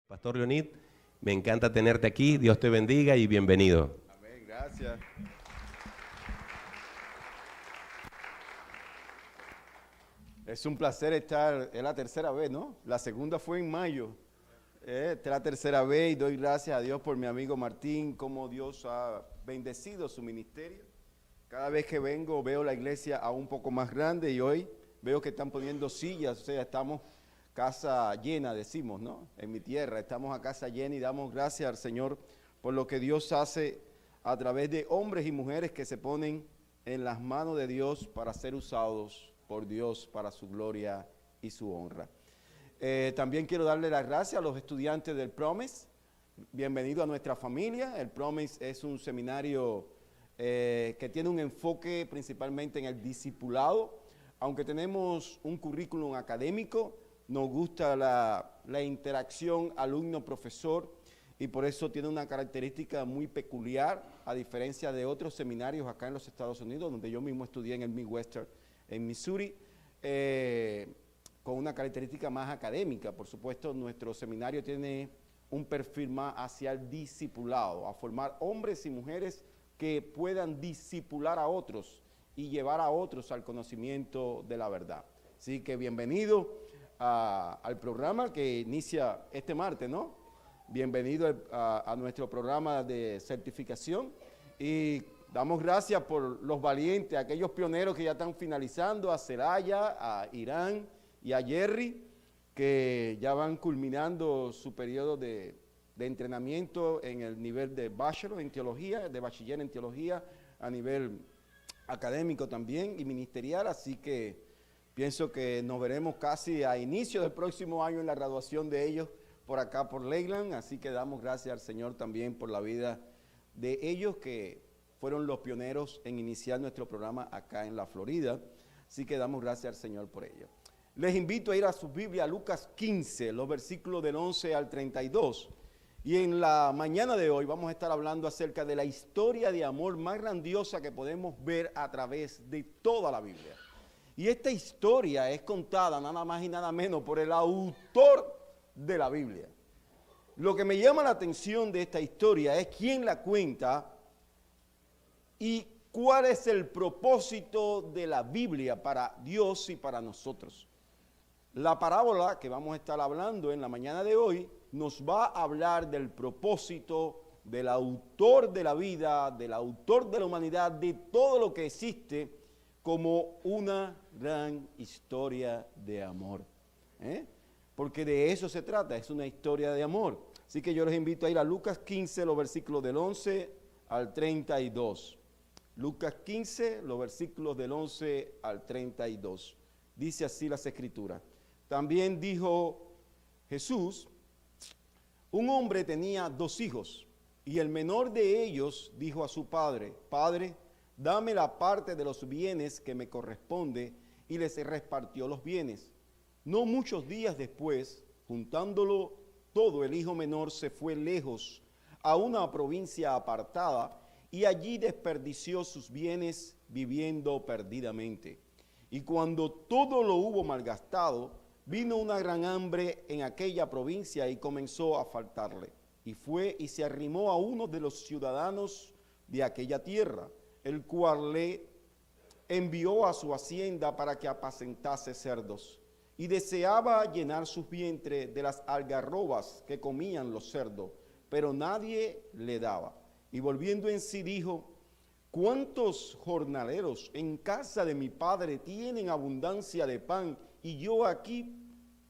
Pastor Leonid, me encanta tenerte aquí, Dios te bendiga y bienvenido. Amén, gracias. Es un placer estar, es la tercera vez, ¿no? La segunda fue en mayo. Esta es la tercera vez y doy gracias a Dios por mi amigo Martín, cómo Dios ha bendecido su ministerio. Cada vez que vengo veo la iglesia aún un poco más grande y hoy veo que están poniendo sillas, o sea, estamos casa llena, decimos, ¿no? En mi tierra, estamos a casa llena y damos gracias al Señor por lo que Dios hace a través de hombres y mujeres que se ponen en las manos de Dios para ser usados por Dios para su gloria y su honra. También quiero darle las gracias a los estudiantes del Promise. Bienvenido a nuestra familia. El Promise es un seminario que tiene un enfoque principalmente en el discipulado. Aunque tenemos un currículum académico, nos gusta la interacción alumno-profesor y por eso tiene una característica muy peculiar, a diferencia de otros seminarios acá en los Estados Unidos, donde yo mismo estudié en el Midwestern, en Missouri, con una característica más académica. Por supuesto, nuestro seminario tiene un perfil más hacia el discipulado, a formar hombres y mujeres que puedan discipular a otros y llevar a otros al conocimiento de la verdad. Así que bienvenido al programa que inicia este martes, ¿no? Bienvenido a nuestro programa de certificación y damos gracias por los valientes, aquellos pioneros que ya están finalizando, a Celaya, a Irán y a Jerry, que ya van culminando su periodo de entrenamiento en el nivel de bachelor en teología, de bachiller en teología, a nivel académico también y ministerial, así que pienso que nos veremos casi a inicio del próximo año en la graduación de ellos por acá, por Leyland. Así que damos gracias al Señor también por la vida de ellos que fueron los pioneros en iniciar nuestro programa acá en la Florida. Así que damos gracias al Señor por ello. Les invito a ir a su Biblia, Lucas 15, los versículos del 11 al 32. Y en la mañana de hoy vamos a estar hablando acerca de la historia de amor más grandiosa que podemos ver a través de toda la Biblia. Y esta historia es contada nada más y nada menos por el autor de la Biblia. Lo que me llama la atención de esta historia es quién la cuenta y cuál es el propósito de la Biblia para Dios y para nosotros. La parábola que vamos a estar hablando en la mañana de hoy nos va a hablar del propósito del autor de la vida, del autor de la humanidad, de todo lo que existe como una gran historia de amor. Porque de eso se trata, es una historia de amor. Así que yo les invito a ir a Lucas 15, los versículos del 11 al 32. Lucas 15, los versículos del 11 al 32. Dice así las Escrituras. También dijo Jesús, un hombre tenía 2 hijos, y el menor de ellos dijo a su padre, Padre, dame la parte de los bienes que me corresponde, y les repartió los bienes. No muchos días después, juntándolo todo, el hijo menor se fue lejos a una provincia apartada y allí desperdició sus bienes viviendo perdidamente. Y cuando todo lo hubo malgastado, vino una gran hambre en aquella provincia y comenzó a faltarle. Y fue y se arrimó a uno de los ciudadanos de aquella tierra, el cual le envió a su hacienda para que apacentase cerdos, y deseaba llenar su vientre de las algarrobas que comían los cerdos, pero nadie le daba. Y volviendo en sí dijo, ¿cuántos jornaleros en casa de mi padre tienen abundancia de pan, y yo aquí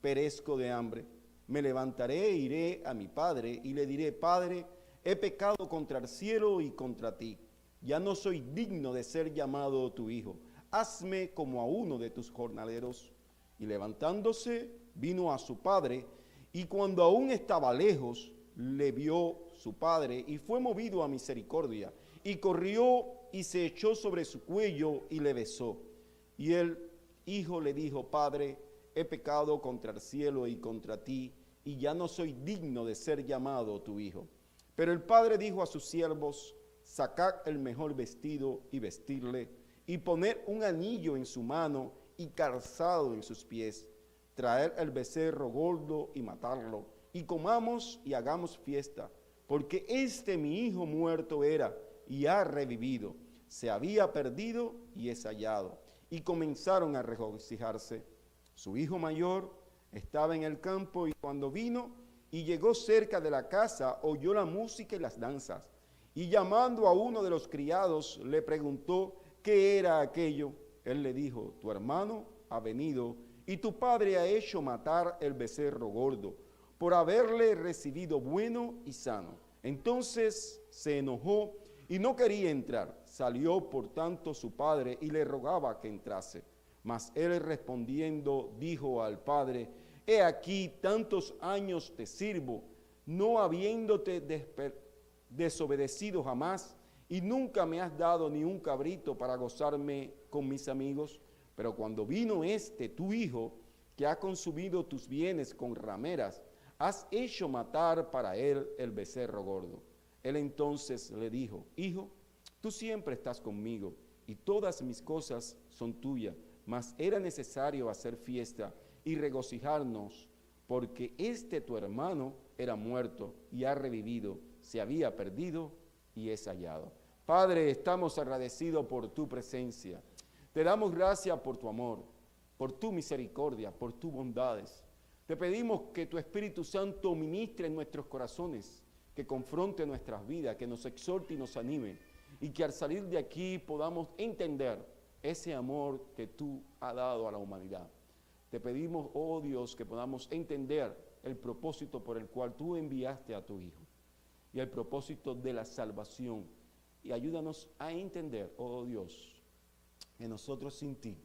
perezco de hambre? Me levantaré e iré a mi padre, y le diré, Padre, he pecado contra el cielo y contra ti. Ya no soy digno de ser llamado tu hijo. Hazme como a uno de tus jornaleros. Y levantándose, vino a su padre, y cuando aún estaba lejos, le vio su padre, y fue movido a misericordia, y corrió y se echó sobre su cuello y le besó. Y el hijo le dijo, Padre, he pecado contra el cielo y contra ti, y ya no soy digno de ser llamado tu hijo. Pero el padre dijo a sus siervos, sacad el mejor vestido y vestirle, y poner un anillo en su mano y calzado en sus pies, traer el becerro gordo y matarlo, y comamos y hagamos fiesta, porque este mi hijo muerto era y ha revivido, se había perdido y es hallado. Y comenzaron a regocijarse. Su hijo mayor estaba en el campo y cuando vino y llegó cerca de la casa, oyó la música y las danzas. Y llamando a uno de los criados, le preguntó qué era aquello. Él le dijo, tu hermano ha venido y tu padre ha hecho matar el becerro gordo, por haberle recibido bueno y sano. Entonces se enojó y no quería entrar. Salió por tanto su padre y le rogaba que entrase. Mas él respondiendo dijo al padre, he aquí tantos años te sirvo, no habiéndote desobedecido jamás, y nunca me has dado ni un cabrito para gozarme con mis amigos. Pero cuando vino este tu hijo, que ha consumido tus bienes con rameras, has hecho matar para él el becerro gordo. Él entonces le dijo, hijo, tú siempre estás conmigo y todas mis cosas son tuyas, mas era necesario hacer fiesta y regocijarnos, porque este tu hermano era muerto y ha revivido, se había perdido y es hallado. Padre, estamos agradecidos por tu presencia. Te damos gracias por tu amor, por tu misericordia, por tus bondades. Te pedimos que tu Espíritu Santo ministre en nuestros corazones, que confronte nuestras vidas, que nos exhorte y nos anime, y que al salir de aquí podamos entender ese amor que tú has dado a la humanidad. Te pedimos, oh Dios, que podamos entender el propósito por el cual tú enviaste a tu Hijo y el propósito de la salvación. Y ayúdanos a entender, oh Dios, que nosotros sin ti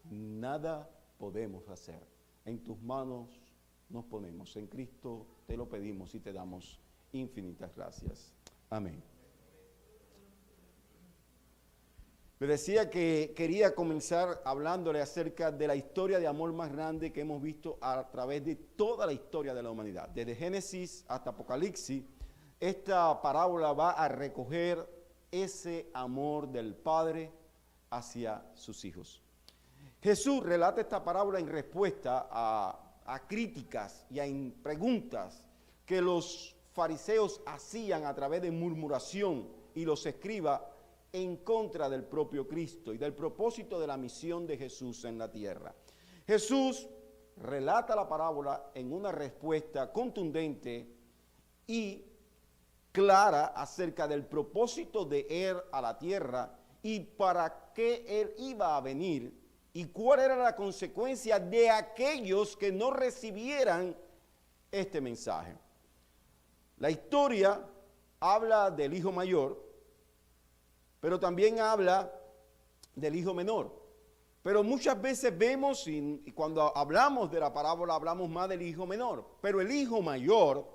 nada podemos hacer. En tus manos nos ponemos. En Cristo te lo pedimos y te damos infinitas gracias. Amén. Le decía que quería comenzar hablándole acerca de la historia de amor más grande que hemos visto a través de toda la historia de la humanidad. Desde Génesis hasta Apocalipsis, esta parábola va a recoger ese amor del Padre hacia sus hijos. Jesús relata esta parábola en respuesta a críticas y a preguntas que los fariseos hacían a través de murmuración y los escribas en contra del propio Cristo y del propósito de la misión de Jesús en la tierra. Jesús relata la parábola en una respuesta contundente y clara acerca del propósito de él a la tierra y para qué él iba a venir y cuál era la consecuencia de aquellos que no recibieran este mensaje. La historia habla del hijo mayor, pero también habla del hijo menor. Pero muchas veces vemos, y cuando hablamos de la parábola, hablamos más del hijo menor. Pero el hijo mayor,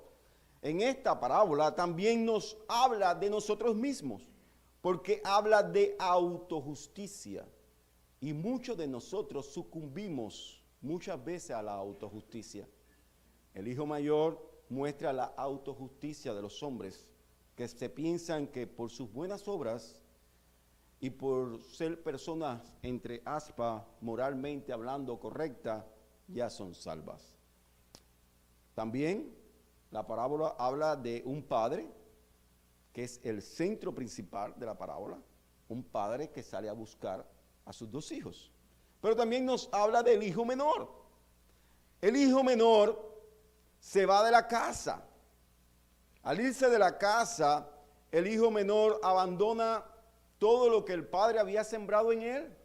en esta parábola, también nos habla de nosotros mismos, porque habla de autojusticia. Y muchos de nosotros sucumbimos muchas veces a la autojusticia. El hijo mayor muestra la autojusticia de los hombres, que se piensan que por sus buenas obras y por ser personas, entre aspas, moralmente hablando correcta, ya son salvas. También la parábola habla de un padre, que es el centro principal de la parábola, un padre que sale a buscar a sus dos hijos. Pero también nos habla del hijo menor. El hijo menor se va de la casa. Al irse de la casa, el hijo menor abandona todo lo que el padre había sembrado en él,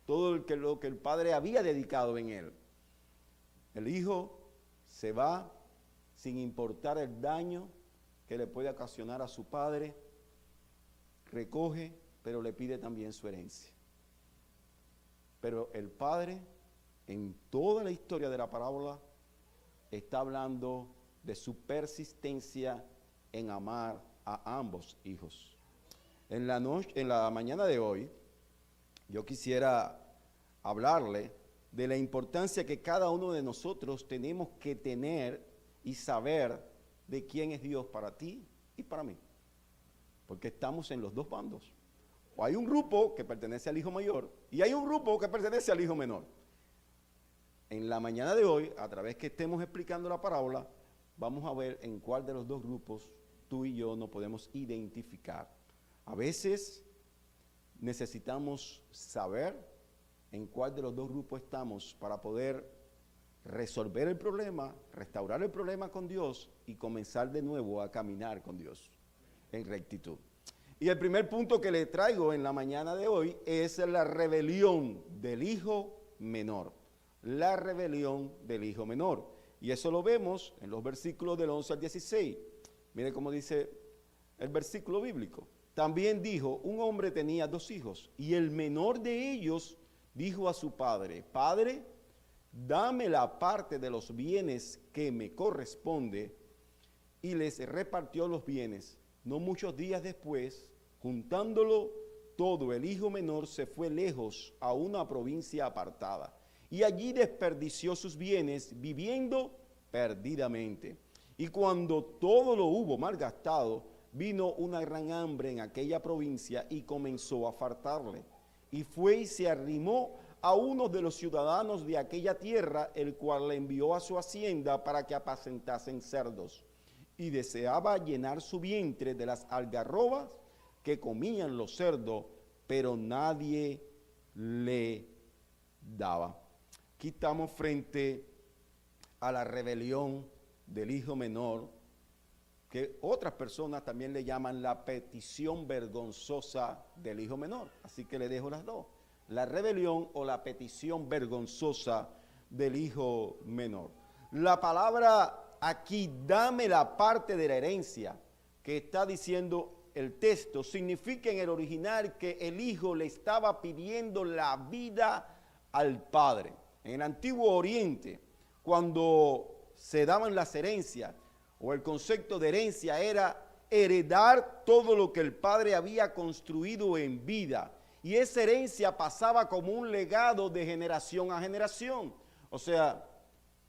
todo lo que el padre había dedicado en él. El hijo se va sin importar el daño que le puede ocasionar a su padre, recoge, pero le pide también su herencia. Pero el padre, en toda la historia de la parábola, está hablando de su persistencia en amar a ambos hijos. En la mañana de hoy, yo quisiera hablarle de la importancia que cada uno de nosotros tenemos que tener y saber de quién es Dios para ti y para mí. Porque estamos en los dos bandos. O hay un grupo que pertenece al hijo mayor y hay un grupo que pertenece al hijo menor. En la mañana de hoy, a través que estemos explicando la parábola, vamos a ver en cuál de los dos grupos tú y yo nos podemos identificar. A veces necesitamos saber en cuál de los dos grupos estamos para poder resolver el problema, restaurar el problema con Dios y comenzar de nuevo a caminar con Dios en rectitud. Y el primer punto que le traigo en la mañana de hoy es la rebelión del hijo menor. La rebelión del hijo menor. Y eso lo vemos en los versículos del 11 al 16. Mire cómo dice el versículo bíblico. También dijo, un hombre tenía 2 hijos, y el menor de ellos dijo a su padre, Padre, dame la parte de los bienes que me corresponde, y les repartió los bienes. No muchos días después, juntándolo todo, el hijo menor se fue lejos a una provincia apartada, y allí desperdició sus bienes viviendo perdidamente. Y cuando todo lo hubo malgastado, vino una gran hambre en aquella provincia y comenzó a faltarle. Y fue y se arrimó a uno de los ciudadanos de aquella tierra, el cual le envió a su hacienda para que apacentasen cerdos. Y deseaba llenar su vientre de las algarrobas que comían los cerdos, pero nadie le daba. Aquí estamos frente a la rebelión del hijo menor, que otras personas también le llaman la petición vergonzosa del hijo menor. Así que le dejo las dos, la rebelión o la petición vergonzosa del hijo menor. La palabra aquí, dame la parte de la herencia, que está diciendo el texto, significa en el original que el hijo le estaba pidiendo la vida al padre. En el Antiguo Oriente, cuando se daban las herencias, o el concepto de herencia era heredar todo lo que el padre había construido en vida. Y esa herencia pasaba como un legado de generación a generación. O sea,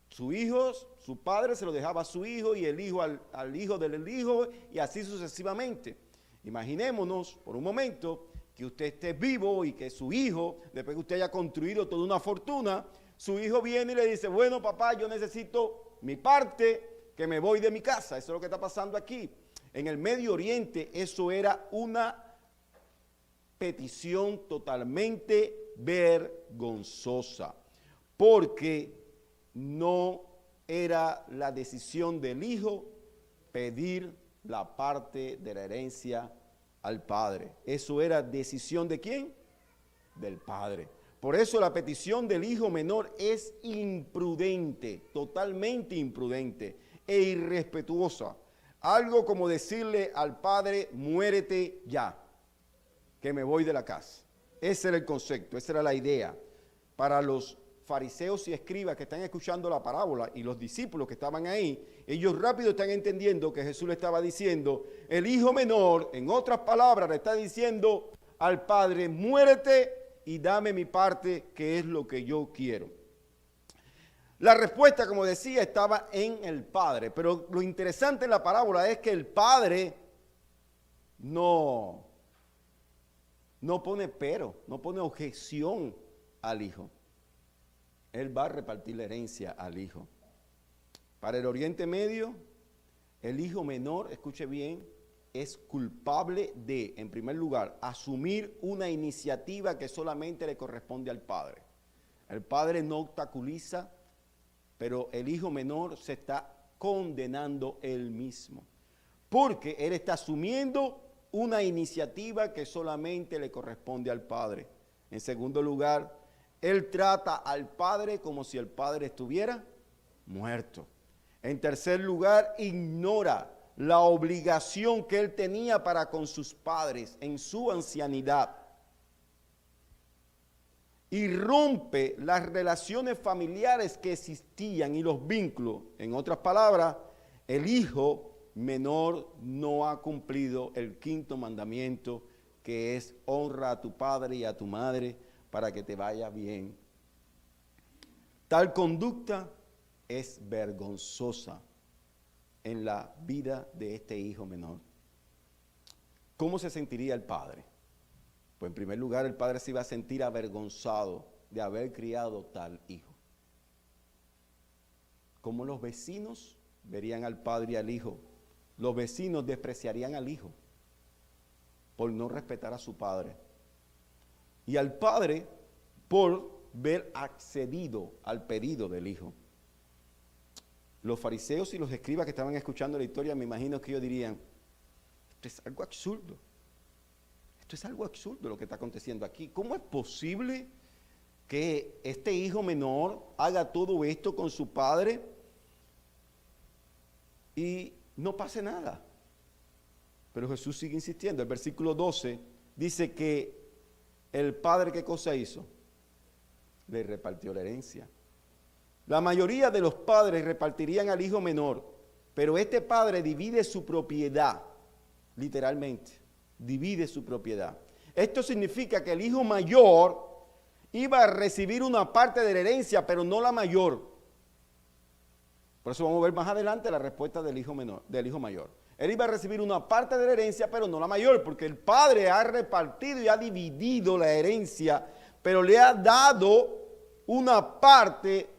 su padre se lo dejaba a su hijo y el hijo al hijo del hijo y así sucesivamente. Imaginémonos por un momento que usted esté vivo y que su hijo, después que usted haya construido toda una fortuna, su hijo viene y le dice, bueno papá, yo necesito mi parte, que me voy de mi casa. Eso es lo que está pasando aquí. En el Medio Oriente eso era una petición totalmente vergonzosa, porque no era la decisión del hijo pedir la parte de la herencia al padre. Eso era decisión ¿de quién? Del padre. Por eso la petición del hijo menor es imprudente, totalmente imprudente e irrespetuosa. Algo como decirle al padre, muérete ya, que me voy de la casa. Ese era el concepto, esa era la idea. Para los fariseos y escribas que están escuchando la parábola y los discípulos que estaban ahí, ellos rápido están entendiendo que Jesús le estaba diciendo, el hijo menor, en otras palabras, le está diciendo al padre, muérete y dame mi parte, que es lo que yo quiero. La respuesta, como decía, estaba en el padre, pero lo interesante en la parábola es que el padre no pone pero, no pone objeción al hijo. Él va a repartir la herencia al hijo. Para el Oriente Medio, el hijo menor, escuche bien, es culpable de, en primer lugar, asumir una iniciativa que solamente le corresponde al padre. El padre no obstaculiza, pero el hijo menor se está condenando él mismo, porque él está asumiendo una iniciativa que solamente le corresponde al padre. En segundo lugar, él trata al padre como si el padre estuviera muerto. En tercer lugar, ignora la obligación que él tenía para con sus padres en su ancianidad. Y rompe las relaciones familiares que existían y los vínculos. En otras palabras, el hijo menor no ha cumplido el quinto mandamiento, que es honra a tu padre y a tu madre para que te vaya bien. Tal conducta es vergonzosa en la vida de este hijo menor. ¿Cómo se sentiría el padre? Pues en primer lugar el padre se iba a sentir avergonzado de haber criado tal hijo. ¿Cómo los vecinos verían al padre y al hijo. Los vecinos despreciarían al hijo por no respetar a su padre. Y al padre por ver accedido al pedido del hijo. Los fariseos y los escribas que estaban escuchando la historia, me imagino que ellos dirían, esto es algo absurdo. Esto es algo absurdo lo que está aconteciendo aquí. ¿Cómo es posible que este hijo menor haga todo esto con su padre y no pase nada? Pero Jesús sigue insistiendo. El versículo 12 dice que el padre, ¿qué cosa hizo? Le repartió la herencia. La mayoría de los padres repartirían al hijo menor, pero este padre divide su propiedad, literalmente, divide su propiedad. Esto significa que el hijo mayor iba a recibir una parte de la herencia, pero no la mayor. Por eso vamos a ver más adelante la respuesta del hijo menor, del hijo mayor. Él iba a recibir una parte de la herencia, pero no la mayor, porque el padre ha repartido y ha dividido la herencia, pero le ha dado una parte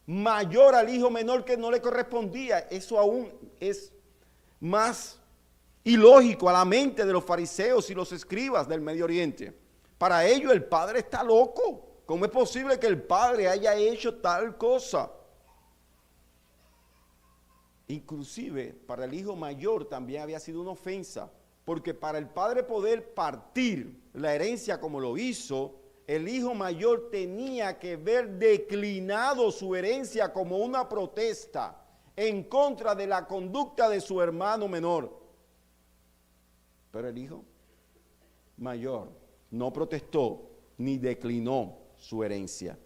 mayor al hijo menor que no le correspondía. Eso aún es más ilógico a la mente de los fariseos y los escribas del Medio Oriente. Para ellos el padre está loco. ¿Cómo es posible que el padre haya hecho tal cosa? Inclusive para el hijo mayor también había sido una ofensa, porque para el padre poder partir la herencia como lo hizo, el hijo mayor tenía que ver declinado su herencia como una protesta en contra de la conducta de su hermano menor. Pero el hijo mayor no protestó ni declinó su herencia.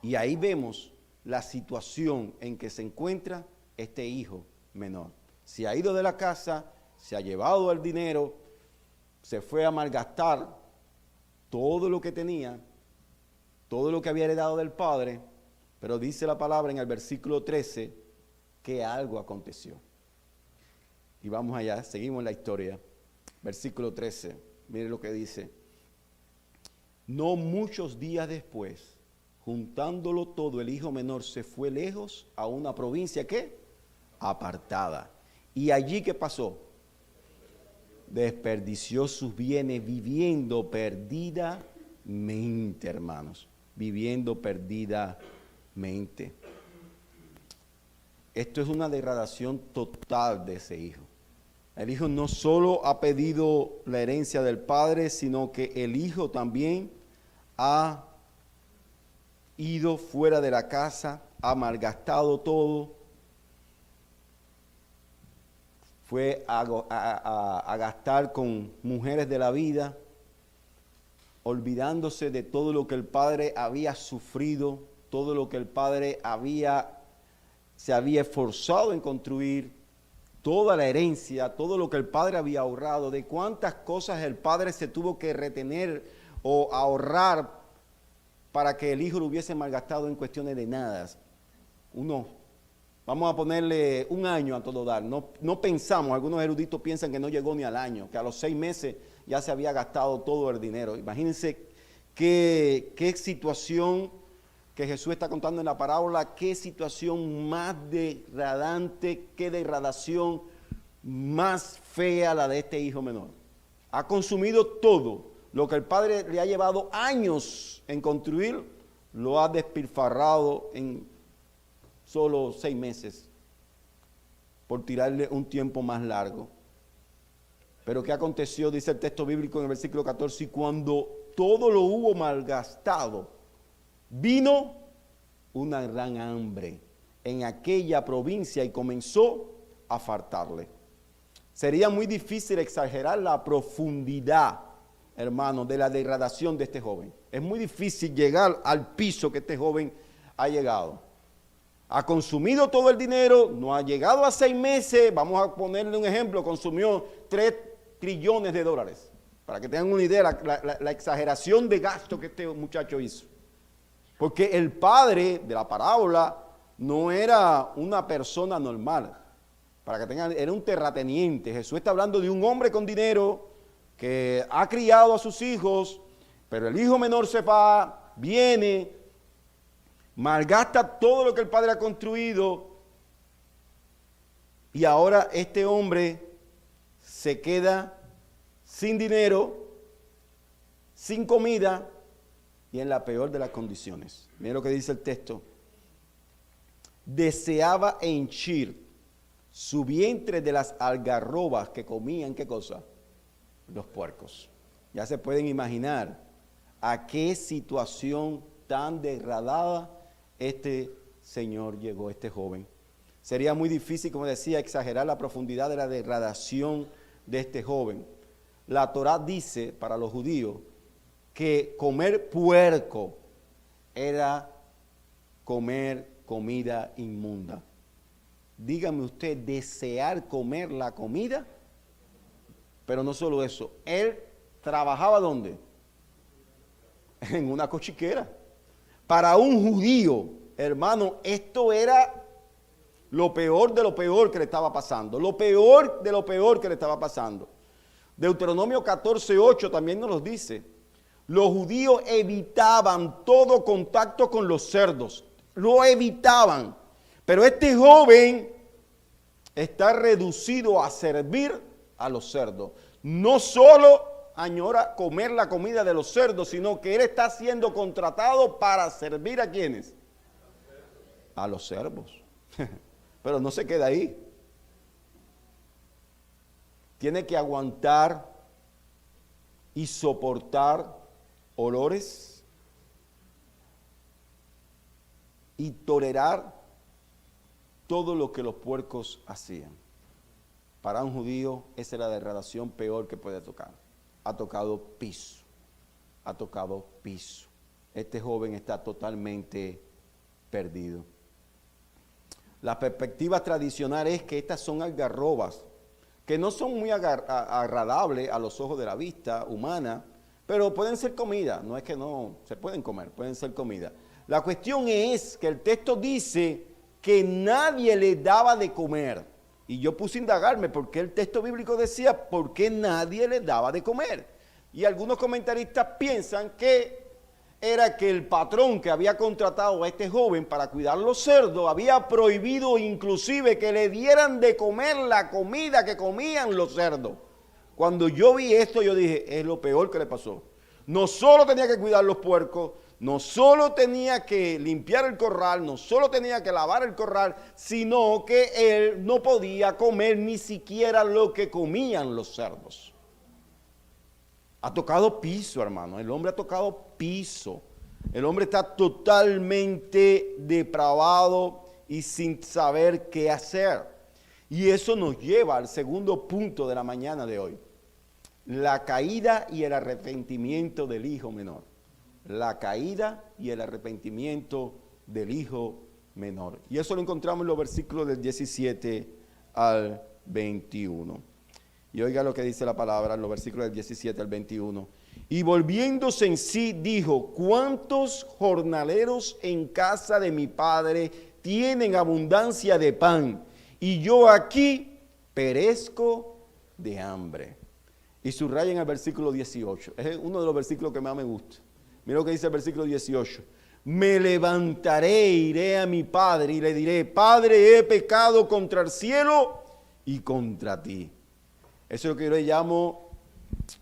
Y ahí vemos la situación en que se encuentra este hijo menor. Se ha ido de la casa, se ha llevado el dinero, se fue a malgastar todo lo que tenía, todo lo que había heredado del padre, pero dice la palabra en el versículo 13 que algo aconteció. Y vamos allá, seguimos la historia. Versículo 13, mire lo que dice. No muchos días después, juntándolo todo, el hijo menor se fue lejos a una provincia, ¿qué? Apartada. ¿Y allí qué pasó? Desperdició sus bienes viviendo perdidamente, hermanos. Viviendo perdidamente. Esto es una degradación total de ese hijo. El hijo no solo ha pedido la herencia del padre, sino que el hijo también ha ido fuera de la casa, ha malgastado todo. Fue a gastar con mujeres de la vida, olvidándose de todo lo que el padre había sufrido, todo lo que el padre se había esforzado en construir, toda la herencia, todo lo que el padre había ahorrado, de cuántas cosas el padre se tuvo que retener o ahorrar para que el hijo lo hubiese malgastado en cuestiones de nada. Vamos a ponerle un año a todo dar. No pensamos, algunos eruditos piensan que no llegó ni al año, que a los 6 meses ya se había gastado todo el dinero. Imagínense qué situación que Jesús está contando en la parábola, qué situación más degradante, qué degradación más fea la de este hijo menor. Ha consumido todo lo que el padre le ha llevado años en construir, lo ha despilfarrado en solo 6 meses, por tirarle un tiempo más largo. Pero ¿qué aconteció? Dice el texto bíblico en el versículo 14, y cuando todo lo hubo malgastado, vino una gran hambre en aquella provincia y comenzó a faltarle. Sería muy difícil exagerar la profundidad, hermano, de la degradación de este joven. Es muy difícil llegar al piso que este joven ha llegado. Ha consumido todo el dinero, no ha llegado a 6 meses, vamos a ponerle un ejemplo, consumió 3 trillones de dólares. Para que tengan una idea, la exageración de gasto que este muchacho hizo. Porque el padre de la parábola no era una persona normal. Para que tengan, era un terrateniente. Jesús está hablando de un hombre con dinero que ha criado a sus hijos, pero el hijo menor se va, viene, malgasta todo lo que el padre ha construido Y ahora este hombre se queda sin dinero, sin comida y en la peor de las condiciones. Miren lo que dice el texto. Deseaba henchir su vientre de las algarrobas que comían, ¿qué cosa? Los puercos. Ya se pueden imaginar a qué situación tan degradada este señor llegó, este joven. Sería muy difícil, como decía, exagerar la profundidad de la degradación de este joven. La Torá dice para los judíos que comer puerco era comer comida inmunda. Dígame usted, desear comer la comida, pero no solo eso, él trabajaba ¿dónde? En una cochiquera. Para un judío, hermano, esto era lo peor de lo peor que le estaba pasando, lo peor de lo peor que le estaba pasando. Deuteronomio 14:8 también nos lo dice. Los judíos evitaban todo contacto con los cerdos, lo evitaban. Pero este joven está reducido a servir a los cerdos. No solo añora comer la comida de los cerdos, sino que él está siendo contratado para servir ¿a quiénes? A los cerdos. Pero no se queda ahí. Tiene que aguantar y soportar olores y tolerar todo lo que los puercos hacían. Para un judío esa es la degradación peor que puede tocar. Ha tocado piso. Ha tocado piso. Este joven está totalmente perdido. La perspectiva tradicional es que estas son algarrobas, que no son muy agradables a los ojos de la vista humana, pero pueden ser comida. No es que no se pueden comer, pueden ser comida. La cuestión es que el texto dice que nadie le daba de comer. Y yo puse a indagarme porque el texto bíblico decía por qué nadie le daba de comer. Y algunos comentaristas piensan que era que el patrón que había contratado a este joven para cuidar los cerdos había prohibido inclusive que le dieran de comer la comida que comían los cerdos. Cuando yo vi esto yo dije, es lo peor que le pasó. No solo tenía que cuidar los puercos, no solo tenía que limpiar el corral, no solo tenía que lavar el corral, sino que él no podía comer ni siquiera lo que comían los cerdos. Ha tocado piso, hermano. El hombre ha tocado piso. El hombre está totalmente depravado y sin saber qué hacer. Y eso nos lleva al segundo punto de la mañana de hoy. La caída y el arrepentimiento del hijo menor. La caída y el arrepentimiento del hijo menor. Y eso lo encontramos en los versículos del 17 al 21. Y oiga lo que dice la palabra en los versículos del 17 al 21. Y volviéndose en sí dijo, ¿cuántos jornaleros en casa de mi padre tienen abundancia de pan? Y yo aquí perezco de hambre. Y subraya en el versículo 18. Es uno de los versículos que más me gusta. Mira lo que dice el versículo 18. Me levantaré, iré a mi padre y le diré, Padre, he pecado contra el cielo y contra ti. Eso es lo que yo le llamo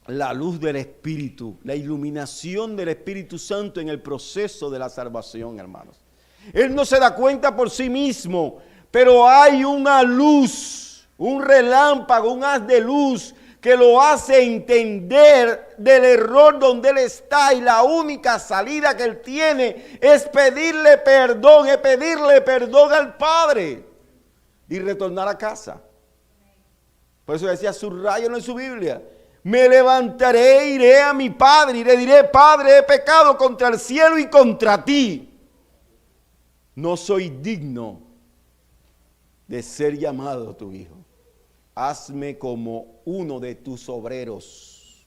la luz del Espíritu, la iluminación del Espíritu Santo en el proceso de la salvación, hermanos. Él no se da cuenta por sí mismo, pero hay una luz, un relámpago, un haz de luz que lo hace entender del error donde él está y la única salida que él tiene es pedirle perdón al Padre y retornar a casa. Por eso decía, subráyalo en su Biblia. Me levantaré, iré a mi padre y le diré, Padre, he pecado contra el cielo y contra ti. No soy digno de ser llamado tu hijo. Hazme como uno de tus obreros.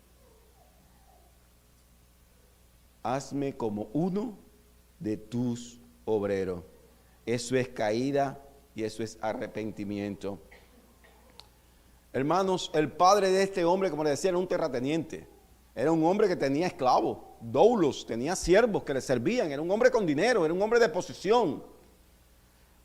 Hazme como uno de tus obreros. Eso es caída y eso es arrepentimiento. Hermanos, el padre de este hombre, como le decía, era un terrateniente. Era un hombre que tenía esclavos, doulos, tenía siervos que le servían. Era un hombre con dinero, era un hombre de posición.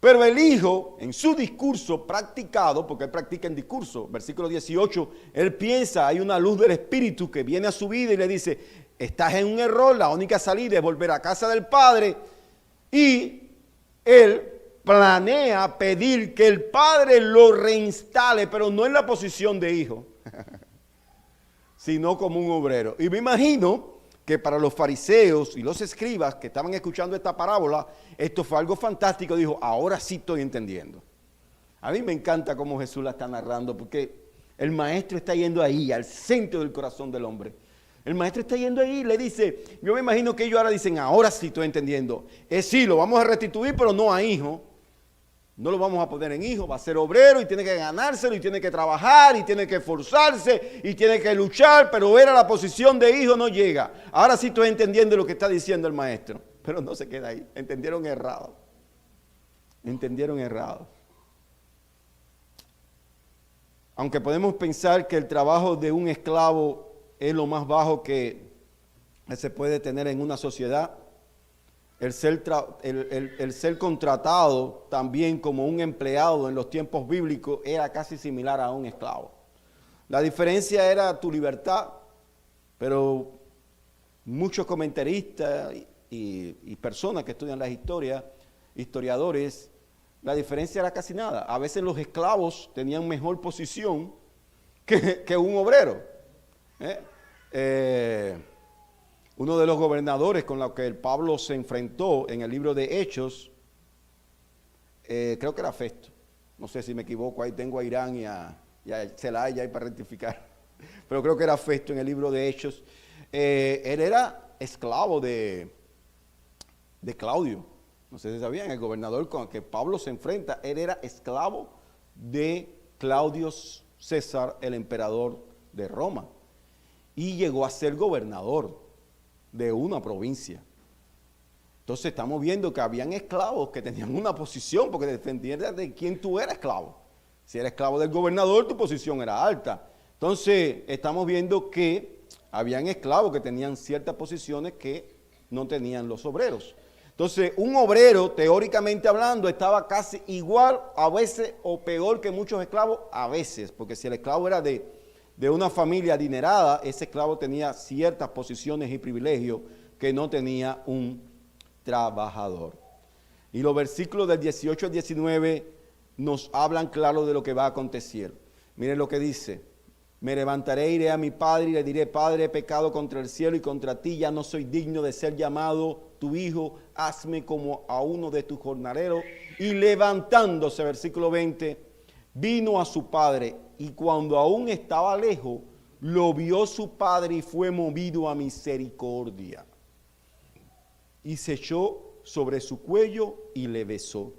Pero el hijo, en su discurso practicado, porque él practica en discurso, versículo 18, él piensa, hay una luz del Espíritu que viene a su vida y le dice, estás en un error, la única salida es volver a casa del Padre. Y él planea pedir que el Padre lo reinstale, pero no en la posición de hijo, sino como un obrero. Y me imagino que para los fariseos y los escribas que estaban escuchando esta parábola, esto fue algo fantástico. Dijo, ahora sí estoy entendiendo. A mí me encanta cómo Jesús la está narrando, porque el maestro está yendo ahí, al centro del corazón del hombre. El maestro está yendo ahí y le dice, yo me imagino que ellos ahora dicen, ahora sí estoy entendiendo. Sí, lo vamos a restituir, pero no a hijo. No lo vamos a poner en hijo, va a ser obrero y tiene que ganárselo y tiene que trabajar y tiene que esforzarse y tiene que luchar, pero ver a la posición de hijo no llega. Ahora sí estoy entendiendo lo que está diciendo el maestro, pero no se queda ahí, entendieron errado. Entendieron errado. Aunque podemos pensar que el trabajo de un esclavo es lo más bajo que se puede tener en una sociedad, el ser contratado también como un empleado en los tiempos bíblicos era casi similar a un esclavo. La diferencia era tu libertad, pero muchos comentaristas y personas que estudian las historias, historiadores, la diferencia era casi nada. A veces los esclavos tenían mejor posición que un obrero. Uno de los gobernadores con los que el Pablo se enfrentó en el libro de Hechos, creo que era Festo. No sé si me equivoco, ahí tengo a Irán y a Celaya ahí para rectificar. Pero creo que era Festo en el libro de Hechos. Él era esclavo de Claudio. No sé si sabían, el gobernador con el que Pablo se enfrenta, él era esclavo de Claudio César, el emperador de Roma. Y llegó a ser gobernador de una provincia. Entonces estamos viendo que habían esclavos que tenían una posición, porque dependía de quién tú eras esclavo. Si eras esclavo del gobernador, tu posición era alta. Entonces estamos viendo que habían esclavos que tenían ciertas posiciones que no tenían los obreros. Entonces un obrero, teóricamente hablando, estaba casi igual a veces o peor que muchos esclavos a veces, porque si el esclavo era de una familia adinerada, ese esclavo tenía ciertas posiciones y privilegios que no tenía un trabajador. Y los versículos del 18 al 19 nos hablan claro de lo que va a acontecer. Miren lo que dice: me levantaré, iré a mi padre y le diré, Padre, he pecado contra el cielo y contra ti, ya no soy digno de ser llamado tu hijo, hazme como a uno de tus jornaleros. Y levantándose, versículo 20, vino a su padre, y cuando aún estaba lejos, lo vio su padre y fue movido a misericordia. Y se echó sobre su cuello y le besó.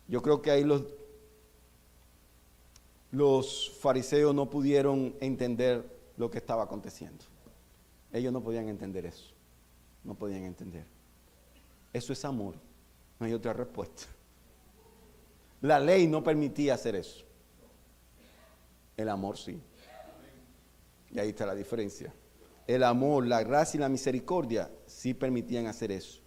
Yo creo que ahí los fariseos no pudieron entender lo que estaba aconteciendo. Ellos no podían entender eso. No podían entender. Eso es amor. No hay otra respuesta. La ley no permitía hacer eso. El amor sí. Y ahí está la diferencia. El amor, la gracia y la misericordia sí permitían hacer eso.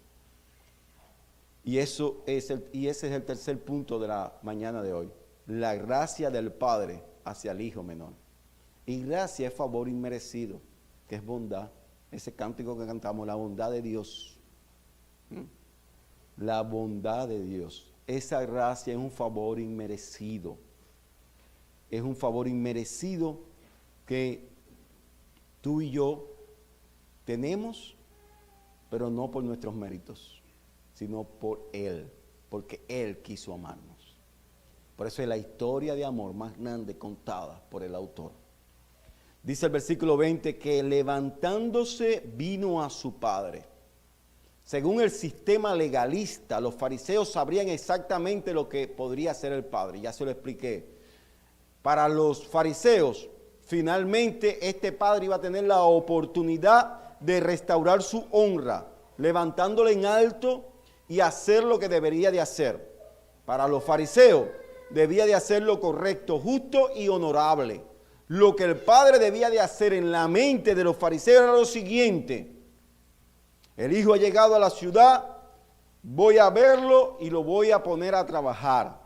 Y ese es el tercer punto de la mañana de hoy. La gracia del Padre hacia el Hijo menor. Y gracia es favor inmerecido, que es bondad. Ese cántico que cantamos, la bondad de Dios. La bondad de Dios. Esa gracia es un favor inmerecido. Es un favor inmerecido que tú y yo tenemos, pero no por nuestros méritos, sino por Él, porque Él quiso amarnos. Por eso es la historia de amor más grande contada por el autor. Dice el versículo 20 que levantándose vino a su padre. Según el sistema legalista, los fariseos sabrían exactamente lo que podría hacer el padre. Ya se lo expliqué. Para los fariseos, finalmente este padre iba a tener la oportunidad de restaurar su honra, levantándole en alto y hacer lo que debería de hacer. Para los fariseos, debía de hacer lo correcto, justo y honorable. Lo que el padre debía de hacer en la mente de los fariseos era lo siguiente: el hijo ha llegado a la ciudad voy a verlo y lo voy a poner a trabajar.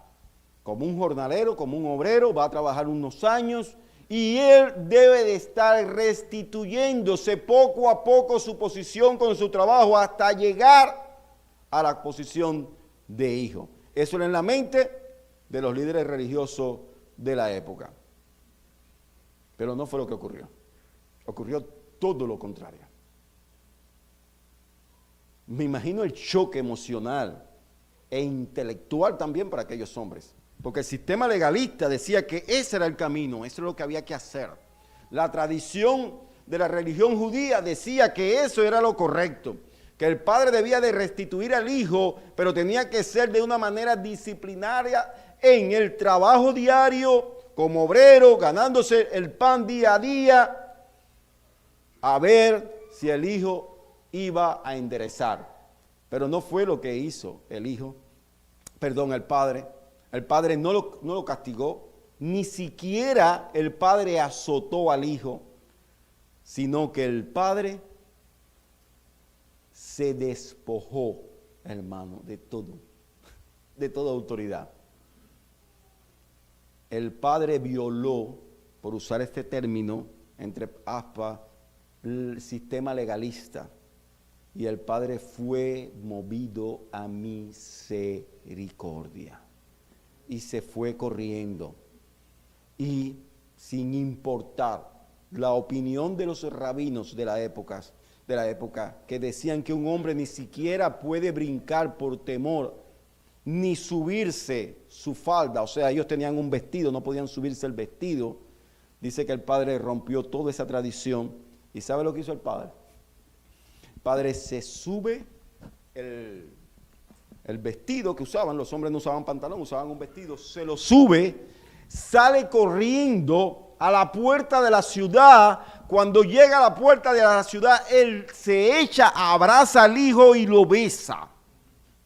Como un jornalero, como un obrero, va a trabajar unos años y él debe de estar restituyéndose poco a poco su posición con su trabajo hasta llegar a la posición de hijo. Eso era en la mente de los líderes religiosos de la época. Pero no fue lo que ocurrió. Ocurrió todo lo contrario. Me imagino el choque emocional e intelectual también para aquellos hombres. Porque el sistema legalista decía que ese era el camino, eso es lo que había que hacer. La tradición de la religión judía decía que eso era lo correcto, que el padre debía de restituir al hijo, pero tenía que ser de una manera disciplinaria en el trabajo diario, como obrero, ganándose el pan día a día, a ver si el hijo iba a enderezar. Pero no fue lo que hizo el padre. El padre no lo castigó, ni siquiera el padre azotó al hijo, sino que el padre se despojó, hermano, de toda autoridad. El padre violó, por usar este término, entre aspas, el sistema legalista, y el padre fue movido a misericordia. Y se fue corriendo. Y sin importar la opinión de los rabinos de la época, que decían que un hombre ni siquiera puede brincar por temor, ni subirse su falda, o sea, ellos tenían un vestido, no podían subirse el vestido. Dice que el padre rompió toda esa tradición. ¿Y sabe lo que hizo el padre? El padre se sube el vestido que usaban, los hombres no usaban pantalón, usaban un vestido, se lo sube, sale corriendo a la puerta de la ciudad. Cuando llega a la puerta de la ciudad, él se echa, abraza al hijo y lo besa.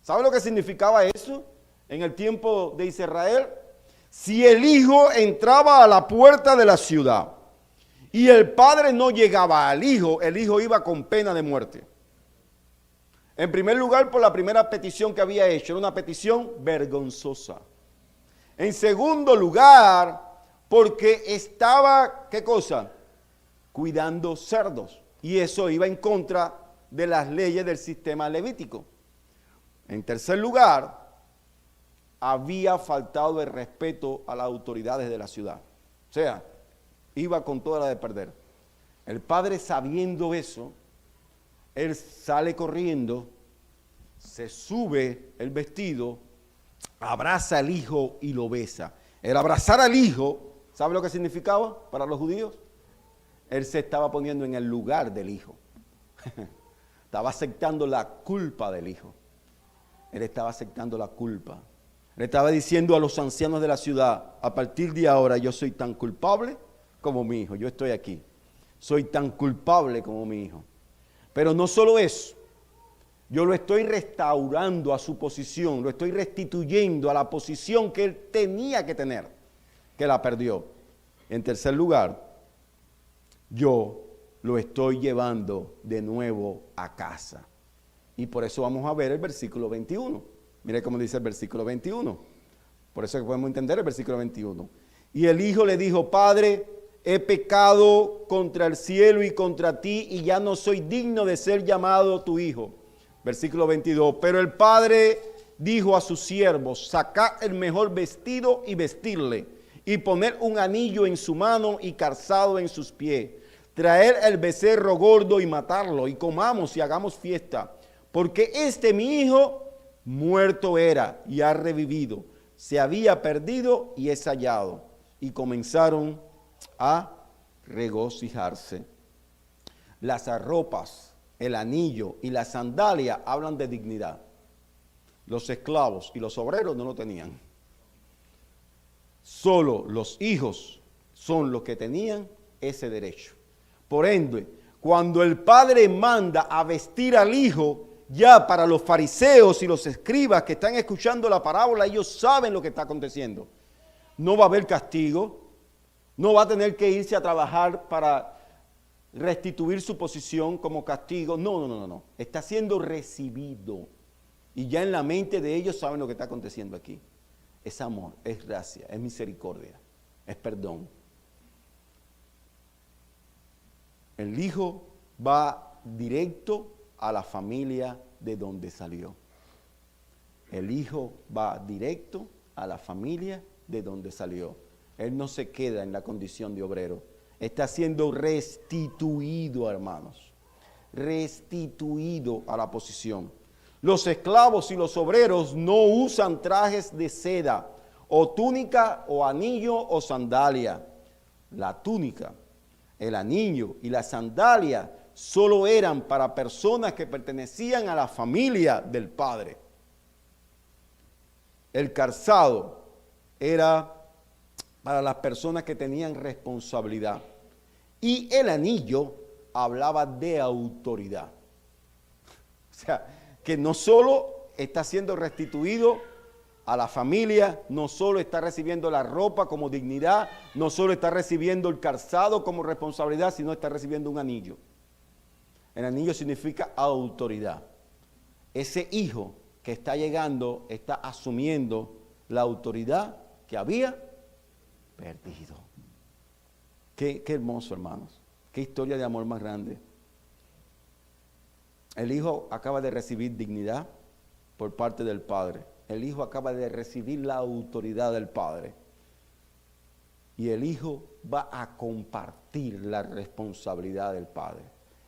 ¿Sabe lo que significaba eso en el tiempo de Israel? Si el hijo entraba a la puerta de la ciudad y el padre no llegaba al hijo, el hijo iba con pena de muerte. En primer lugar, por la primera petición que había hecho, era una petición vergonzosa. En segundo lugar, porque estaba, ¿qué cosa? Cuidando cerdos. Y eso iba en contra de las leyes del sistema levítico. En tercer lugar, había faltado el respeto a las autoridades de la ciudad. O sea, iba con toda la de perder. El padre, sabiendo eso, él sale corriendo, se sube el vestido, abraza al hijo y lo besa. El abrazar al hijo, ¿sabe lo que significaba para los judíos? Él se estaba poniendo en el lugar del hijo. Estaba aceptando la culpa del hijo. Él estaba aceptando la culpa. Le estaba diciendo a los ancianos de la ciudad: a partir de ahora yo soy tan culpable como mi hijo. Yo estoy aquí. Soy tan culpable como mi hijo. Pero no solo eso. Yo lo estoy restaurando a su posición. Lo estoy restituyendo a la posición que él tenía que tener, que la perdió. En tercer lugar, yo lo estoy llevando de nuevo a casa. Y por eso vamos a ver el versículo 21. Mire cómo dice el versículo 21. Por eso podemos entender el versículo 21. Y el hijo le dijo: Padre, he pecado contra el cielo y contra ti, y ya no soy digno de ser llamado tu hijo. Versículo 22. Pero el padre dijo a sus siervos: sacad el mejor vestido y vestirle, y poner un anillo en su mano y calzado en sus pies. Traer el becerro gordo y matarlo, y comamos y hagamos fiesta. Porque mi hijo, muerto era y ha revivido. Se había perdido y es hallado. Y comenzaron a regocijarse. Las arropas, el anillo y la sandalia hablan de dignidad. Los esclavos y los obreros no lo tenían. Solo los hijos son los que tenían ese derecho. Por ende, cuando el padre manda a vestir al hijo, ya para los fariseos y los escribas que están escuchando la parábola, ellos saben lo que está aconteciendo. No va a haber castigo, no va a tener que irse a trabajar para restituir su posición como castigo. No. Está siendo recibido. Y ya en la mente de ellos saben lo que está aconteciendo aquí. Es amor, es gracia, es misericordia, es perdón. El hijo va directo a la familia de donde salió. El hijo va directo a la familia de donde salió. Él no se queda en la condición de obrero. Está siendo restituido, hermanos. Restituido a la posición. Los esclavos y los obreros no usan trajes de seda, o túnica, o anillo, o sandalia. La túnica, el anillo y la sandalia solo eran para personas que pertenecían a la familia del padre. El calzado era para las personas que tenían responsabilidad. Y el anillo hablaba de autoridad. O sea, que no solo está siendo restituido a la familia, no solo está recibiendo la ropa como dignidad, no solo está recibiendo el calzado como responsabilidad, sino está recibiendo un anillo. El anillo significa autoridad. Ese hijo que está llegando está asumiendo la autoridad que había perdido. Qué hermoso, hermanos. Qué historia de amor más grande. El hijo acaba de recibir dignidad por parte del padre. El hijo acaba de recibir la autoridad del padre. Y el hijo va a compartir la responsabilidad del padre.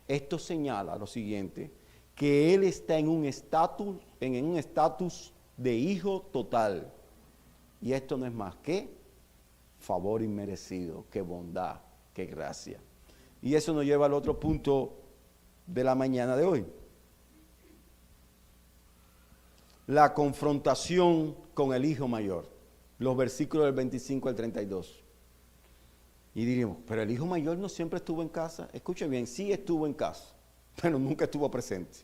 Esto señala lo siguiente, que él está en un estatus de hijo total. Y esto no es más que favor inmerecido, que bondad, que gracia. Y eso nos lleva al otro punto de la mañana de hoy. La confrontación con el hijo mayor. Los versículos del 25 al 32. Y diríamos, pero el hijo mayor no siempre estuvo en casa. Escuche bien, sí estuvo en casa, pero nunca estuvo presente.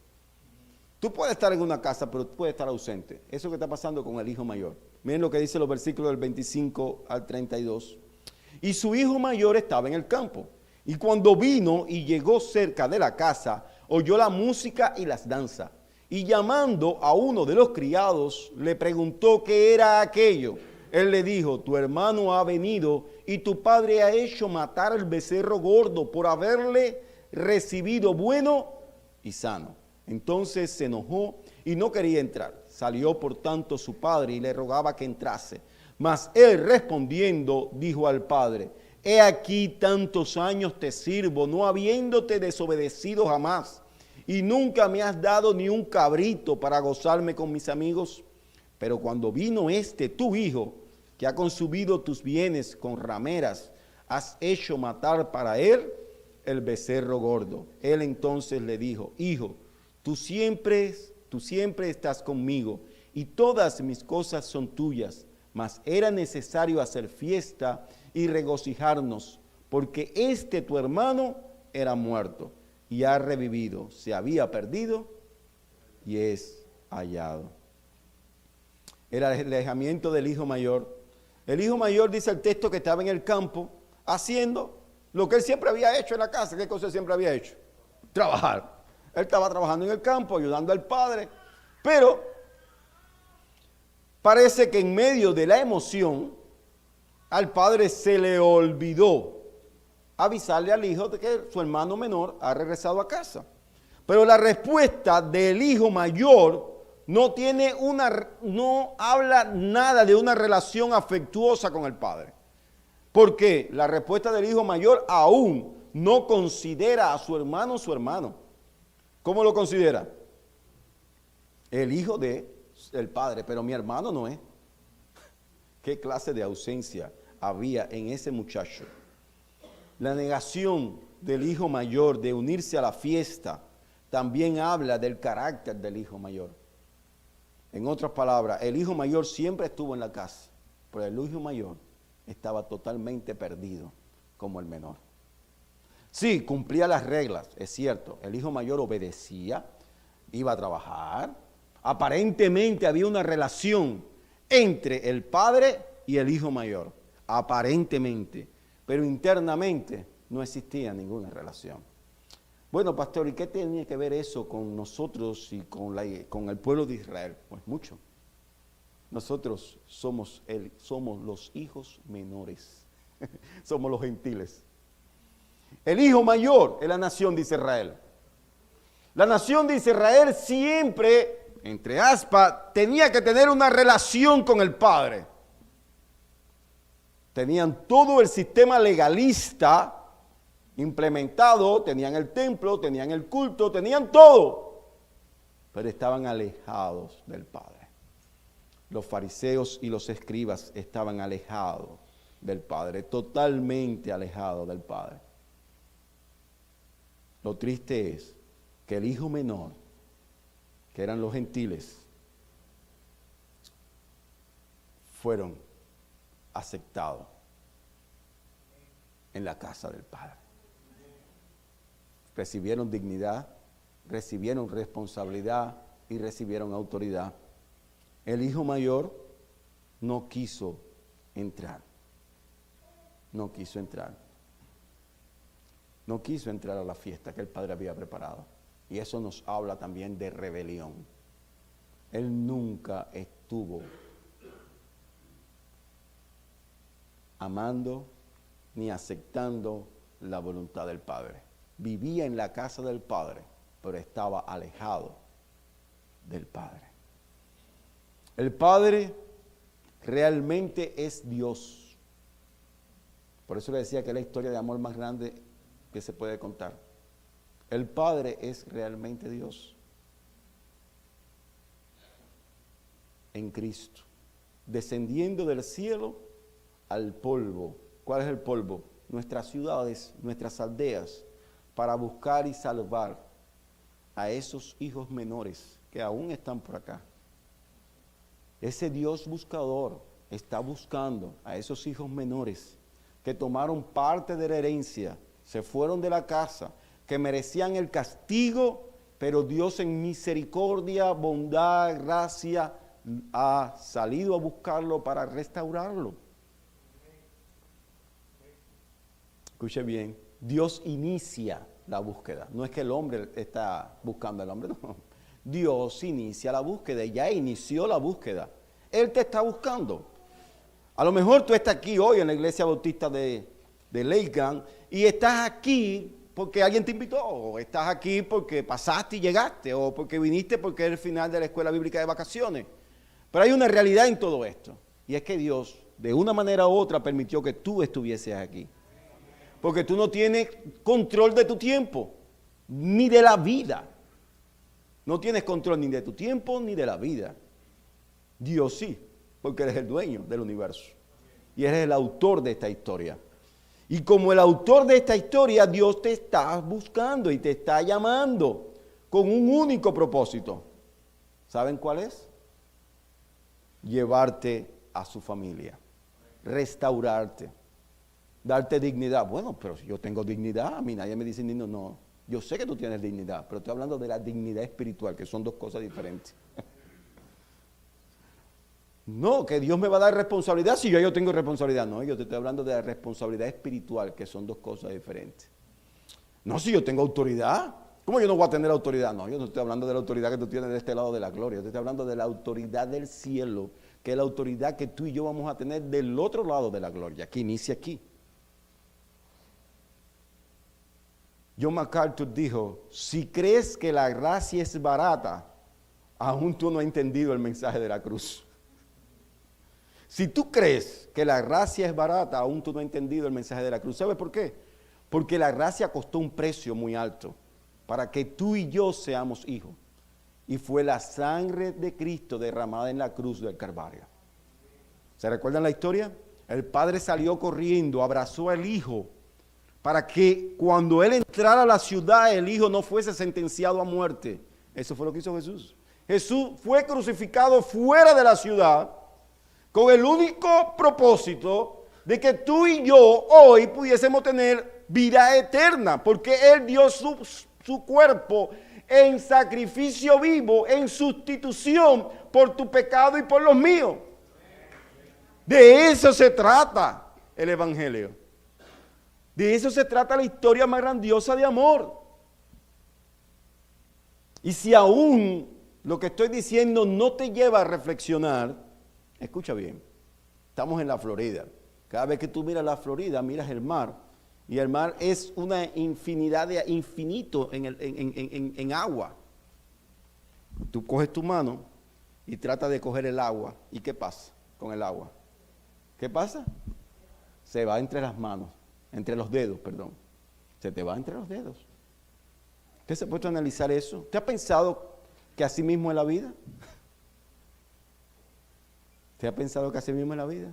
Tú puedes estar en una casa, pero puedes estar ausente. Eso que está pasando con el hijo mayor. Miren lo que dice los versículos del 25 al 32. Y su hijo mayor estaba en el campo. Y cuando vino y llegó cerca de la casa, oyó la música y las danzas. Y llamando a uno de los criados, le preguntó qué era aquello. Él le dijo, tu hermano ha venido y tu padre ha hecho matar al becerro gordo por haberle recibido bueno y sano. Entonces se enojó y no quería entrar. Salió por tanto su padre y le rogaba que entrase. Mas él respondiendo dijo al padre, he aquí tantos años te sirvo, no habiéndote desobedecido jamás. Y nunca me has dado ni un cabrito para gozarme con mis amigos. Pero cuando vino tu hijo, que ha consumido tus bienes con rameras, has hecho matar para él el becerro gordo. Él entonces le dijo, hijo, tú siempre estás conmigo y todas mis cosas son tuyas, mas era necesario hacer fiesta y regocijarnos, porque tu hermano era muerto y ha revivido, se había perdido y es hallado. El alejamiento del hijo mayor. El hijo mayor, dice el texto, que estaba en el campo haciendo lo que él siempre había hecho en la casa. ¿Qué cosa siempre había hecho? Trabajar. Él estaba trabajando en el campo, ayudando al padre, pero parece que en medio de la emoción, al padre se le olvidó avisarle al hijo de que su hermano menor ha regresado a casa. Pero la respuesta del hijo mayor no habla nada de una relación afectuosa con el padre. Porque la respuesta del hijo mayor aún no considera a su hermano. ¿Cómo lo considera? El hijo del padre, pero mi hermano no es. ¿Qué clase de ausencia había en ese muchacho? La negación del hijo mayor de unirse a la fiesta también habla del carácter del hijo mayor. En otras palabras, el hijo mayor siempre estuvo en la casa, pero el hijo mayor estaba totalmente perdido como el menor. Sí, cumplía las reglas, es cierto. El hijo mayor obedecía, iba a trabajar. Aparentemente había una relación entre el padre y el hijo mayor. Aparentemente, pero internamente no existía ninguna relación. Bueno, pastor, ¿y qué tiene que ver eso con nosotros y con el pueblo de Israel? Pues mucho. Nosotros somos los hijos menores, somos los gentiles. El hijo mayor es la nación de Israel. La nación de Israel siempre, entre aspas, tenía que tener una relación con el Padre. Tenían todo el sistema legalista implementado, tenían el templo, tenían el culto, tenían todo, pero estaban alejados del Padre. Los fariseos y los escribas estaban alejados del Padre, totalmente alejados del Padre. Lo triste es que el hijo menor, que eran los gentiles, fueron aceptados en la casa del Padre. Recibieron dignidad, recibieron responsabilidad y recibieron autoridad. El hijo mayor no quiso entrar. No quiso entrar. No quiso entrar a la fiesta que el Padre había preparado. Y eso nos habla también de rebelión. Él nunca estuvo amando ni aceptando la voluntad del Padre. Vivía en la casa del Padre, pero estaba alejado del Padre. El Padre realmente es Dios. Por eso le decía que es la historia de amor más grande que se puede contar. El Padre es realmente Dios. En Cristo. Descendiendo del cielo al polvo. ¿Cuál es el polvo? Nuestras ciudades, nuestras aldeas, para buscar y salvar a esos hijos menores que aún están por acá. Ese Dios buscador está buscando a esos hijos menores que tomaron parte de la herencia, se fueron de la casa, que merecían el castigo, pero Dios en misericordia, bondad, gracia, ha salido a buscarlo para restaurarlo. Escuche bien, Dios inicia la búsqueda. No es que el hombre está buscando al hombre, no. Dios inicia la búsqueda y ya inició la búsqueda. Él te está buscando. A lo mejor tú estás aquí hoy en la iglesia bautista de Lakeland y estás aquí porque alguien te invitó, o estás aquí porque pasaste y llegaste, o porque viniste porque es el final de la escuela bíblica de vacaciones. Pero hay una realidad en todo esto, y es que Dios, de una manera u otra, permitió que tú estuvieses aquí. Porque tú no tienes control de tu tiempo, ni de la vida. No tienes control ni de tu tiempo, ni de la vida. Dios sí, porque eres el dueño del universo. Y eres el autor de esta historia. Y como el autor de esta historia, Dios te está buscando y te está llamando con un único propósito. ¿Saben cuál es? Llevarte a su familia, restaurarte, darte dignidad. Bueno, pero si yo tengo dignidad, a mí nadie me dice digno, no. Yo sé que tú tienes dignidad, pero estoy hablando de la dignidad espiritual, que son dos cosas diferentes. No, que Dios me va a dar responsabilidad si yo tengo responsabilidad. No, yo te estoy hablando de la responsabilidad espiritual, que son dos cosas diferentes. No, si yo tengo autoridad. ¿Cómo yo no voy a tener autoridad? No, yo no estoy hablando de la autoridad que tú tienes de este lado de la gloria. Yo te estoy hablando de la autoridad del cielo, que es la autoridad que tú y yo vamos a tener del otro lado de la gloria, que inicia aquí. John MacArthur dijo, si crees que la gracia es barata, aún tú no has entendido el mensaje de la cruz. Si tú crees que la gracia es barata, aún tú no has entendido el mensaje de la cruz. ¿Sabes por qué? Porque la gracia costó un precio muy alto para que tú y yo seamos hijos. Y fue la sangre de Cristo derramada en la cruz del Calvario. ¿Se recuerdan la historia? El padre salió corriendo, abrazó al hijo, para que cuando él entrara a la ciudad, el hijo no fuese sentenciado a muerte. Eso fue lo que hizo Jesús. Jesús fue crucificado fuera de la ciudad, con el único propósito de que tú y yo hoy pudiésemos tener vida eterna, porque Él dio su cuerpo en sacrificio vivo, en sustitución por tu pecado y por los míos. De eso se trata el Evangelio. De eso se trata la historia más grandiosa de amor. Y si aún lo que estoy diciendo no te lleva a reflexionar, escucha bien, estamos en la Florida. Cada vez que tú miras la Florida, miras el mar. Y el mar es una infinidad de infinito en agua. Tú coges tu mano y tratas de coger el agua. ¿Y qué pasa con el agua? ¿Qué pasa? Se va entre las manos, entre los dedos, perdón. Se te va entre los dedos. ¿Usted se ha puesto a analizar eso? ¿Usted ha pensado que así mismo es la vida? ¿Usted ha pensado que así mismo es la vida?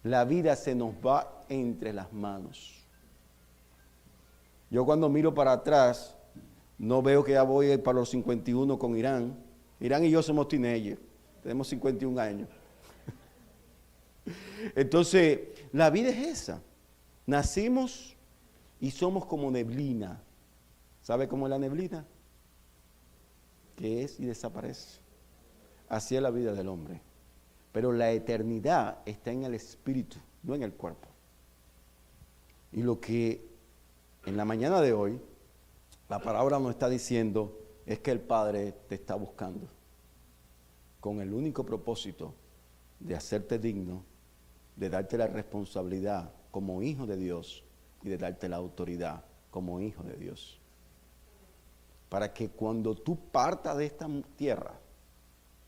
La vida se nos va entre las manos. Yo cuando miro para atrás, no veo que ya voy para los 51 con Irán. Irán y yo somos teenagers, tenemos 51 años. Entonces, la vida es esa. Nacimos y somos como neblina. ¿Sabe cómo es la neblina? Que es y desaparece. Así es la vida del hombre. Pero la eternidad está en el espíritu, no en el cuerpo. Y lo que en la mañana de hoy, la palabra nos está diciendo es que el Padre te está buscando con el único propósito de hacerte digno, de darte la responsabilidad como hijo de Dios y de darte la autoridad como hijo de Dios. Para que cuando tú partas de esta tierra,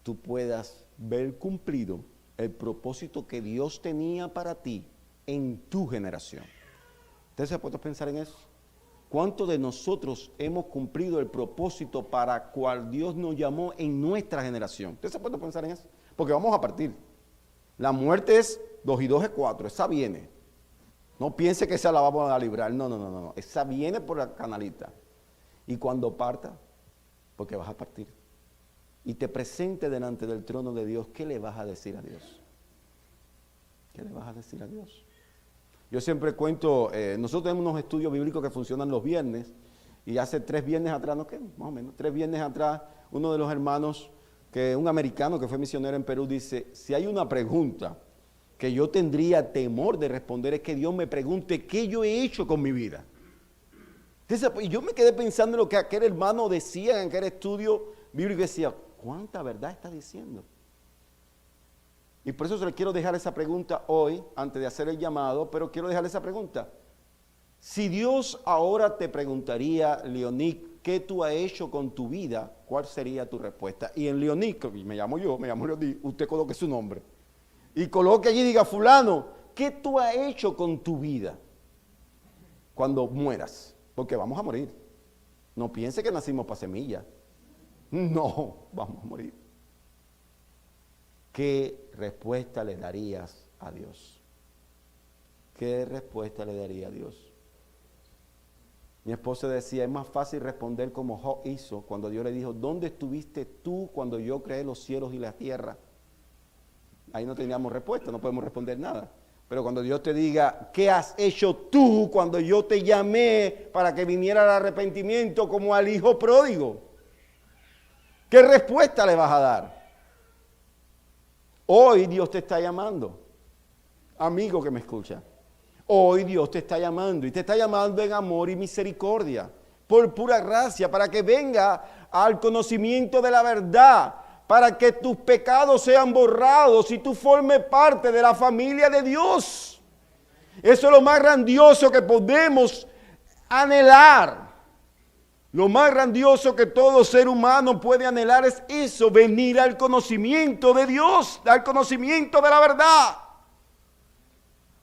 tú puedas ver cumplido el propósito que Dios tenía para ti en tu generación. ¿Usted se ha puesto a pensar en eso? ¿Cuántos de nosotros hemos cumplido el propósito para cual Dios nos llamó en nuestra generación? ¿Usted se ha puesto a pensar en eso? Porque vamos a partir. La muerte es 2 y 2 es 4, esa viene. No piense que esa la vamos a librar, no. Esa viene por la canalita. Y cuando parta, porque vas a partir, y te presente delante del trono de Dios, ¿qué le vas a decir a Dios? ¿Qué le vas a decir a Dios? Yo siempre cuento, nosotros tenemos unos estudios bíblicos que funcionan los viernes, y hace 3 viernes atrás, ¿no qué? Más o menos, 3 viernes atrás, uno de los hermanos, un americano que fue misionero en Perú, dice, si hay una pregunta que yo tendría temor de responder, es que Dios me pregunte qué yo he hecho con mi vida. Y yo me quedé pensando en lo que aquel hermano decía en aquel estudio bíblico, y decía, ¿cuánta verdad está diciendo? Y por eso se le quiero dejar esa pregunta hoy, antes de hacer el llamado, pero quiero dejarle esa pregunta. Si Dios ahora te preguntaría, Leonic, ¿qué tú has hecho con tu vida? ¿Cuál sería tu respuesta? Y en Leonic, me llamo Leonic, usted coloque su nombre. Y coloque allí y diga, fulano, ¿qué tú has hecho con tu vida cuando mueras? Porque vamos a morir. No piense que nacimos para semilla. No, vamos a morir. ¿Qué respuesta le darías a Dios? ¿Qué respuesta le daría a Dios? Mi esposa decía, es más fácil responder como Job hizo cuando Dios le dijo, ¿dónde estuviste tú cuando yo creé los cielos y la tierra? Ahí no teníamos respuesta, no podemos responder nada. Pero cuando Dios te diga, ¿qué has hecho tú cuando yo te llamé para que viniera el arrepentimiento como al hijo pródigo? ¿Qué respuesta le vas a dar? Hoy Dios te está llamando, amigo que me escucha. Hoy Dios te está llamando y te está llamando en amor y misericordia, por pura gracia, para que venga al conocimiento de la verdad, para que tus pecados sean borrados y tú formes parte de la familia de Dios. Eso es lo más grandioso que podemos anhelar. Lo más grandioso que todo ser humano puede anhelar es eso, venir al conocimiento de Dios, al conocimiento de la verdad.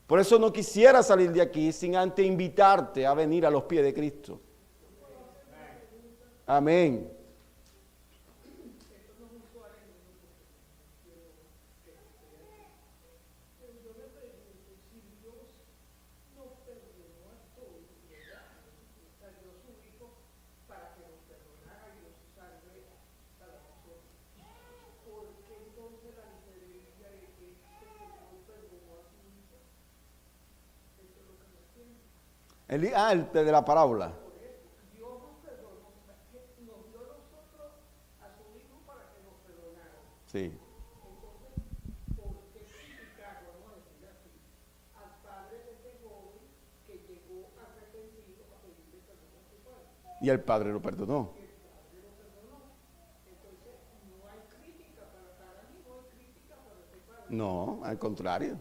Por eso no quisiera salir de aquí sin antes invitarte a venir a los pies de Cristo. Amén. El de la parábola. Dios nos perdonó, nos dio a nosotros a su Hijo para que nos perdonara. Sí. Entonces, ¿por qué criticar, vamos a decir así, al padre de este joven que llegó arrepentido a pedirle perdón a su padre? Y el padre lo perdonó. No, al contrario.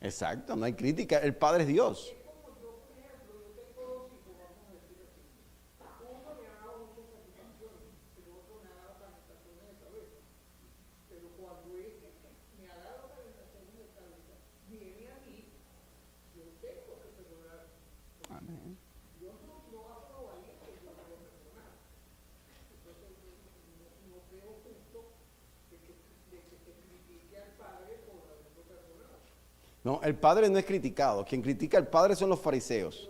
Exacto, no hay crítica. El Padre es Dios. Pero cuando este me ha dado la bendición de cabeza, viene a mí, yo tengo que perdonar. Amén. Dios no hace lo valiente, yo no lo perdonar. Entonces no veo justo de que se critique al Padre por haberlo perdonado. No, el Padre no es criticado. Quien critica al Padre son los fariseos.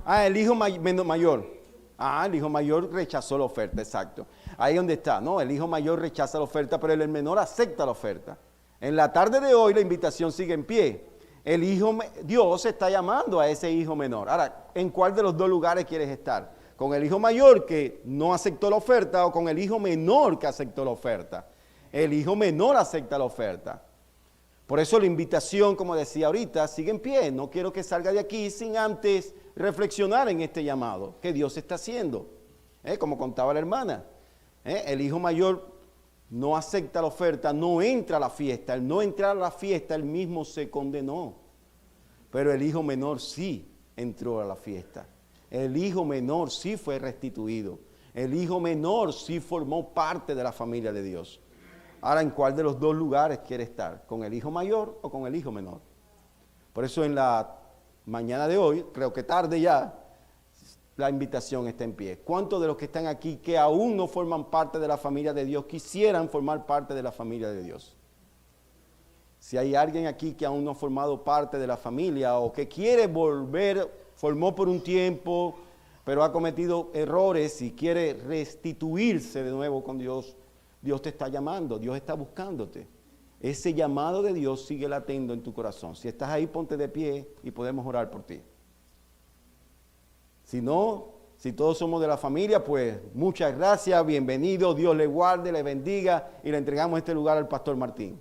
Ah, el hijo mayor. Ah, el hijo mayor rechazó la oferta, exacto. Ahí donde está, ¿no? El hijo mayor rechaza la oferta, pero el menor acepta la oferta. En la tarde de hoy la invitación sigue en pie. Dios está llamando a ese hijo menor. Ahora, ¿en cuál de los dos lugares quieres estar? ¿Con el hijo mayor que no aceptó la oferta o con el hijo menor que aceptó la oferta? El hijo menor acepta la oferta. Por eso la invitación, como decía ahorita, sigue en pie. No quiero que salga de aquí sin antes reflexionar en este llamado que Dios está haciendo. Como contaba la hermana, el hijo mayor no acepta la oferta, no entra a la fiesta. Al no entrar a la fiesta, él mismo se condenó. Pero el hijo menor sí entró a la fiesta. El hijo menor sí fue restituido. El hijo menor sí formó parte de la familia de Dios. Ahora, ¿en cuál de los dos lugares quiere estar? ¿Con el hijo mayor o con el hijo menor? Por eso en la mañana de hoy, creo que tarde ya, la invitación está en pie. ¿Cuántos de los que están aquí que aún no forman parte de la familia de Dios quisieran formar parte de la familia de Dios? Si hay alguien aquí que aún no ha formado parte de la familia o que quiere volver, formó por un tiempo, pero ha cometido errores y quiere restituirse de nuevo con Dios, Dios te está llamando, Dios está buscándote. Ese llamado de Dios sigue latendo en tu corazón. Si estás ahí, ponte de pie y podemos orar por ti. Si no, si todos somos de la familia, pues muchas gracias, bienvenido, Dios le guarde, le bendiga y le entregamos este lugar al pastor Martín.